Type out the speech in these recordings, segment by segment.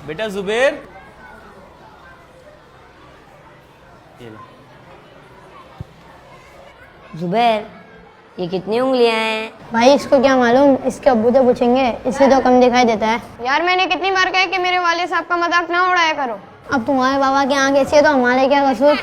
بیٹا زبیر، زبیر یہ کتنی انگلیاں ہیں؟ بھائی اس کو کیا معلوم، اس کے ابو تو پوچھیں گے، اس سے تو کم دکھائی دیتا ہے۔ یار میں نے کتنی بار کہا کہ میرے والد صاحب کا مذاق نہ اڑایا کرو۔ اب تمہارے بابا کی آنکھ ایسی ہے تو ہمارے کیا قصور؟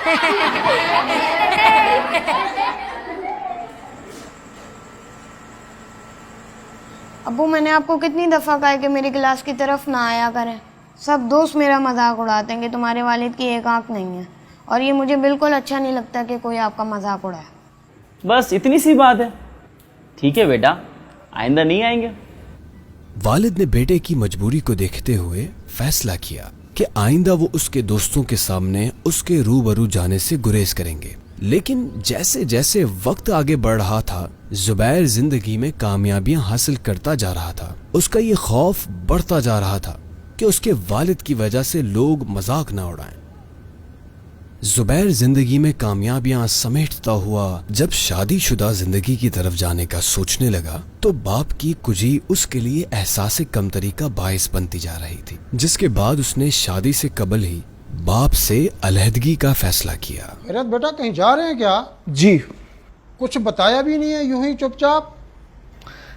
ابو میں نے آپ کو کتنی دفعہ کہا ہے کہ میری کلاس کی طرف نہ آیا کریں، سب دوست میرا مذاق اڑاتے ہیں کہ تمہارے والد کی ایک آنکھ نہیں ہے، اور یہ مجھے بالکل اچھا نہیں لگتا کہ کوئی آپ کا مذاق اڑائے۔ بس اتنی سی بات ہے، ٹھیک ہے بیٹا، آئندہ نہیں آئیں گے۔ والد نے بیٹے کی مجبوری کو دیکھتے ہوئے فیصلہ کیا کہ آئندہ وہ اس کے دوستوں کے سامنے اس کے روبرو جانے سے گریز کریں گے۔ لیکن جیسے جیسے وقت آگے بڑھ رہا تھا، زبیر زندگی میں کامیابیاں حاصل کرتا جا رہا تھا۔ اس کا یہ خوف بڑھتا جا رہا تھا کہ اس کے والد کی وجہ سے لوگ مذاق نہ اڑائیں۔ زبیر زندگی میں کامیابیاں سمیٹتا ہوا جب شادی شدہ زندگی کی طرف جانے کا سوچنے لگا تو باپ کی کجی اس کے لیے احساس کمتری کا باعث بنتی جا رہی تھی، جس کے بعد اس نے شادی سے قبل ہی باپ سے علیحدگی کا فیصلہ کیا۔ خیرت بیٹا کہیں جا رہے ہیں کیا؟ جی، کچھ بتایا بھی نہیں ہے، یوں ہی چپ چاپ؟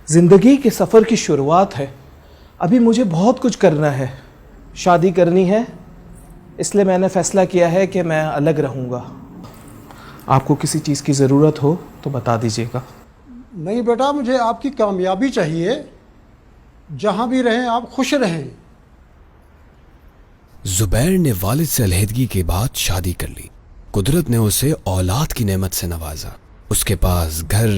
زندگی کے سفر کی شروعات ہے، ابھی مجھے بہت کچھ کرنا ہے، شادی کرنی ہے، اس لیے میں نے فیصلہ کیا ہے کہ میں الگ رہوں گا۔ آپ کو کسی چیز کی ضرورت ہو تو بتا دیجیے گا۔ نہیں بیٹا، مجھے آپ کی کامیابی چاہیے، جہاں بھی رہیں آپ خوش رہیں۔ زبیر نے والد سے علیحدگی کے بعد شادی کر لی۔ قدرت نے اسے اولاد کی نعمت سے نوازا۔ اس کے پاس گھر،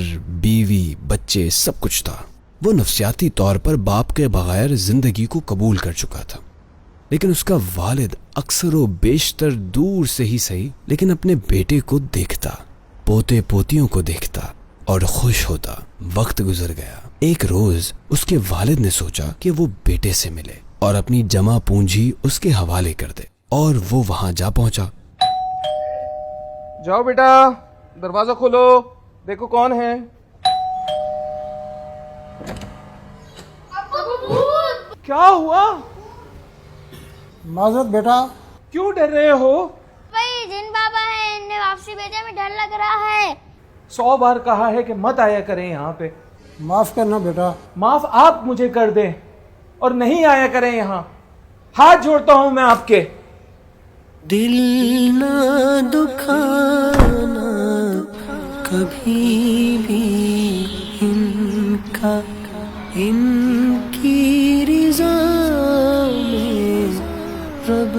بیوی، بچے، سب کچھ تھا۔ وہ نفسیاتی طور پر باپ کے بغیر زندگی کو قبول کر چکا تھا، لیکن اس کا والد اکثر و بیشتر دور سے ہی صحیح لیکن اپنے بیٹے کو دیکھتا، پوتے پوتیوں کو دیکھتا اور خوش ہوتا۔ وقت گزر گیا۔ ایک روز اس کے والد نے سوچا کہ وہ بیٹے سے ملے اور اپنی جمع پونجی اس کے حوالے کر دے، اور وہ وہاں جا پہنچا۔ جاؤ بیٹا، دروازہ کھولو، دیکھو کون ہے۔ کیا ہوا؟ معذرت بیٹا۔ کیوں ڈر رہے ہو؟ بھائی جن بابا ہے، ان نے واپسی بھیجا، میں ڈر لگ رہا ہے۔ 100 بار کہا ہے کہ مت آیا کریں یہاں پہ۔ معاف کرنا بیٹا۔ معاف آپ مجھے کر دیں اور نہیں آیا کریں یہاں، ہاتھ جوڑتا ہوں میں آپ کے۔ دل نہ دکھانا کبھی بھی ان کا، ان کی رضا میں رب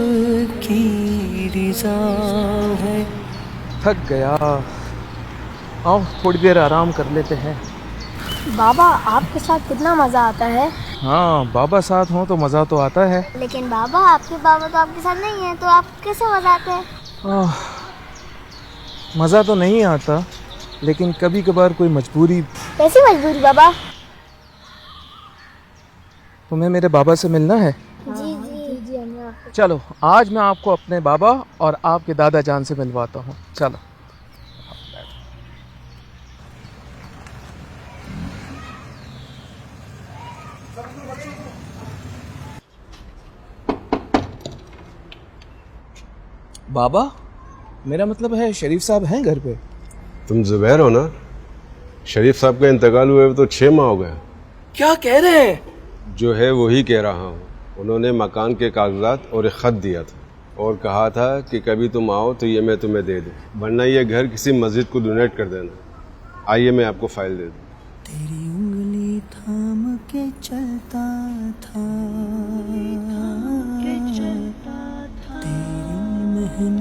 کی رضا ہے۔ تھک گیا، آؤ تھوڑی دیر آرام کر لیتے ہیں۔ بابا آپ کے ساتھ کتنا مزہ آتا ہے۔ ہاں، بابا ساتھ ہوں تو مزہ تو آتا ہے۔ لیکن بابا آپ کے بابا تو آپ کے ساتھ نہیں ہیں، تو آپ کیسے مزہ آتے ہیں؟ مزہ تو نہیں آتا، لیکن کبھی کبھار کوئی مجبوری۔ کیسی مجبوری بابا؟ تمہیں میرے بابا سے ملنا ہے؟ جی جی جی۔ چلو آج میں آپ کو اپنے بابا اور آپ کے دادا جان سے ملواتا ہوں، چلو۔ بابا، میرا مطلب ہے شریف صاحب ہیں گھر پہ؟ تم زبیر ہو نا؟ شریف صاحب کا انتقال ہوئے تو 6 ماہ ہو گئے۔ کیا کہہ رہے ہیں؟ جو ہے وہی کہہ رہا ہوں۔ انہوں نے مکان کے کاغذات اور ایک خط دیا تھا اور کہا تھا کہ کبھی تم آؤ تو یہ میں تمہیں دے دوں، ورنہ یہ گھر کسی مسجد کو ڈونیٹ کر دینا۔ آئیے میں آپ کو فائل دے دوں۔ تیری انگلی تھام کے چلتا تھا،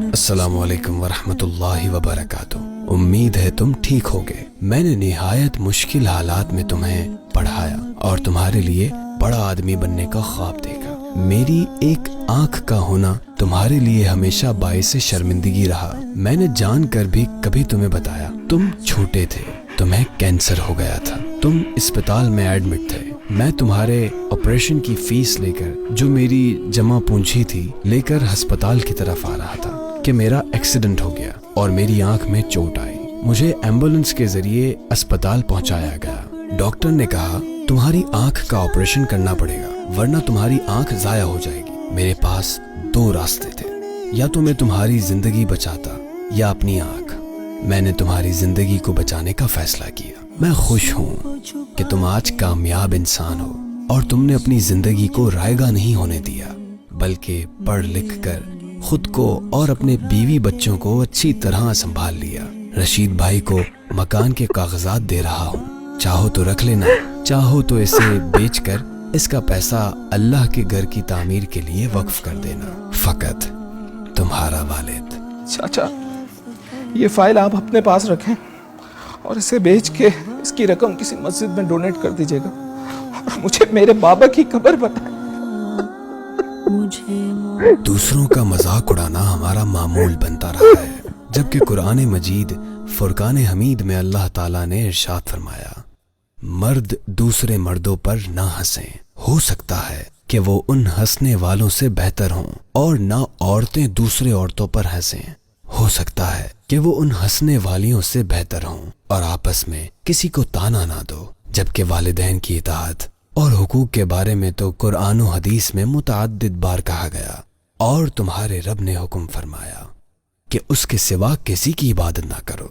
السلام علیکم ورحمۃ اللہ وبرکاتہ۔ امید ہے تم ٹھیک ہوگے۔ میں نے نہایت مشکل حالات میں تمہیں پڑھایا اور تمہارے لیے بڑا آدمی بننے کا خواب دیکھا۔ میری ایک آنکھ کا ہونا تمہارے لیے ہمیشہ باعث شرمندگی رہا۔ میں نے جان کر بھی کبھی تمہیں بتایا۔ تم چھوٹے تھے، تمہیں کینسر ہو گیا تھا، تم اسپتال میں ایڈمٹ تھے۔ میں تمہارے آپریشن کی فیس لے کر، جو میری جمع پونجی تھی، لے کر ہسپتال کی طرف آ رہا تھا کہ میرا ایکسیڈنٹ ہو گیا اور میری آنکھ میں چوٹ آئی۔ مجھے ایمبولنس کے ذریعے اسپتال پہنچایا گیا۔ ڈاکٹر نے کہا تمہاری آنکھ کا آپریشن کرنا پڑے گا ورنہ تمہاری آنکھ ضائع ہو جائے گی۔ میرے پاس دو راستے تھے، یا تو میں تمہاری زندگی بچاتا یا اپنی آنکھ۔ میں نے تمہاری زندگی کو بچانے کا فیصلہ کیا۔ میں خوش ہوں کہ تم آج کامیاب انسان ہو اور تم نے اپنی زندگی کو رائیگاں نہیں ہونے دیا، بلکہ پڑھ لکھ کر خود کو اور اپنے بیوی بچوں کو اچھی طرح سنبھال لیا۔ رشید بھائی کو مکان کے کاغذات دے رہا ہوں، چاہو تو رکھ لینا، چاہو تو اسے بیچ کر اس کا پیسہ اللہ کے گھر کی تعمیر کے لیے وقف کر دینا۔ فقط تمہارا والد۔ چاچا، یہ فائل آپ اپنے پاس رکھیں اور اسے بیچ کے اس کی رقم کسی مسجد میں ڈونیٹ کر دیجیے گا، اور مجھے میرے بابا کی قبر بتائیں۔ دوسروں کا مذاق اڑانا ہمارا معمول بنتا رہا ہے، جبکہ قرآن مجید فرقان حمید میں اللہ تعالیٰ نے ارشاد فرمایا، مرد دوسرے مردوں پر نہ ہنسیں، ہو سکتا ہے کہ وہ ان ہنسنے والوں سے بہتر ہوں، اور نہ عورتیں دوسرے عورتوں پر ہنسیں، ہو سکتا ہے کہ وہ ان ہنسنے والیوں سے بہتر ہوں، اور آپس میں کسی کو تانا نہ دو۔ جبکہ والدین کی اطاعت اور حقوق کے بارے میں تو قرآن و حدیث میں متعدد بار کہا گیا، اور تمہارے رب نے حکم فرمایا کہ اس کے سوا کسی کی عبادت نہ کرو،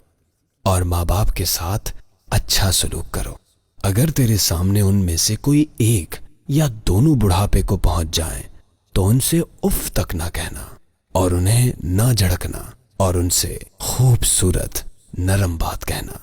اور ماں باپ کے ساتھ اچھا سلوک کرو۔ اگر تیرے سامنے ان میں سے کوئی ایک یا دونوں بڑھاپے کو پہنچ جائیں تو ان سے اف تک نہ کہنا، اور انہیں نہ جھڑکنا، اور ان سے خوبصورت نرم بات کہنا۔